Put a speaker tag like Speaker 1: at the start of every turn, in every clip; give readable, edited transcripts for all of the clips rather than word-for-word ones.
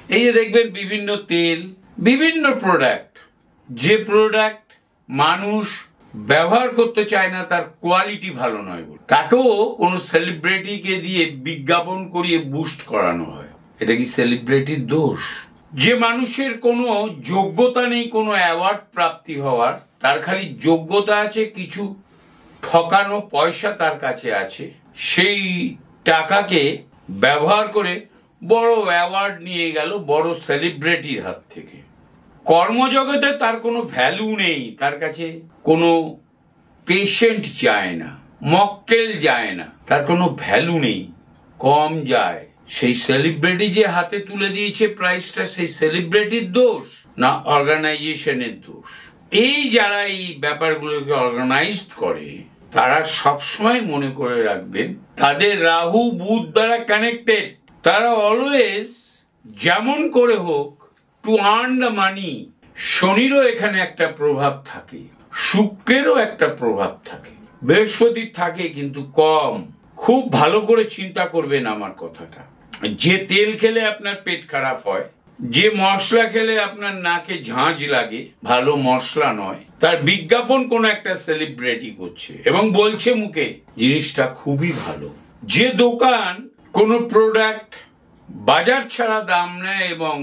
Speaker 1: এই যে দেখবেন বিভিন্ন তেল, বিভিন্ন প্রোডাক্ট, যে প্রোডাক্ট মানুষ ব্যবহার করতে চায় না, তার কোয়ালিটি ভালো নয় বলে তাকেও কোনো সেলিব্রিটিকে দিয়ে বিজ্ঞাপন করিয়ে বুস্ট করানো হয়। এটা কি সেলিব্রিটির দোষ? যে মানুষের কোনো যোগ্যতা নেই কোনো অ্যাওয়ার্ড প্রাপ্তি হওয়ার, তার খালি যোগ্যতা আছে কিছু ঠকানো পয়সা তার কাছে আছে, সেই টাকাকে ব্যবহার করে বড় অ্যাওয়ার্ড নিয়ে গেল বড় সেলিব্রিটির হাত থেকে। কর্মজগতে তার কোনো ভ্যালু নেই, তার কাছে কোনো পেশেন্ট যায় না, মক্কেল যায় না, তার কোনো ভ্যালু নেই, কম যায়। সেই সেলিব্রিটি যে হাতে তুলে দিয়েছে প্রাইসটা, সেই সেলিব্রিটির দোষ না অর্গানাইজেশনের দোষ? এই যারা এই ব্যাপারগুলোকে অর্গানাইজড করে তারা সবসময় মনে করে রাখবেন তাদের রাহু বুধ দ্বারা কানেক্টেড। তারা অলওয়েজ যেমন করে হোক টু আর্ন দ্য মানি। শনিরও এখানে একটা প্রভাব থাকে, শুক্রেরও একটা প্রভাব থাকে, বৃহস্পতির থাকে কিন্তু কম। খুব ভালো করে চিন্তা করবেন আমার কথাটা। যে তেল খেলে আপনার পেট খারাপ হয়, যে মশলা খেলে আপনার নাকে ঝাঁঝ লাগে, ভালো মশলা নয়, তার বিজ্ঞাপন কোন একটা সেলিব্রিটি করছে এবং বলছে মুখে জিনিসটা খুবই ভালো। যে দোকান কোন প্রোডাক্ট বাজার ছাড়া দাম নেয় এবং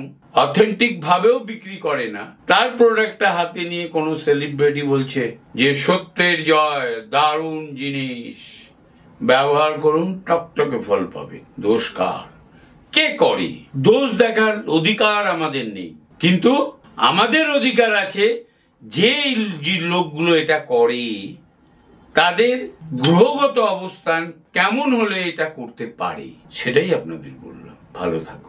Speaker 1: অথেন্টিক ভাবেও বিক্রি করে না, তার প্রোডাক্টটা হাতে নিয়ে কোন সেলিব্রিটি বলছে যে সত্যের জয়, দারুণ জিনিস, ব্যবহার করুন, টকটকে ফল পাবে। দোষ কার? কে করে? দোষ দেখার অধিকার আমাদের নেই, কিন্তু আমাদের অধিকার আছে যে লোকগুলো এটা করে তাদের গ্রহগত অবস্থান কেমন হলে এটা করতে পারে, সেটাই আপনাদের বললাম। ভালো থাকুন।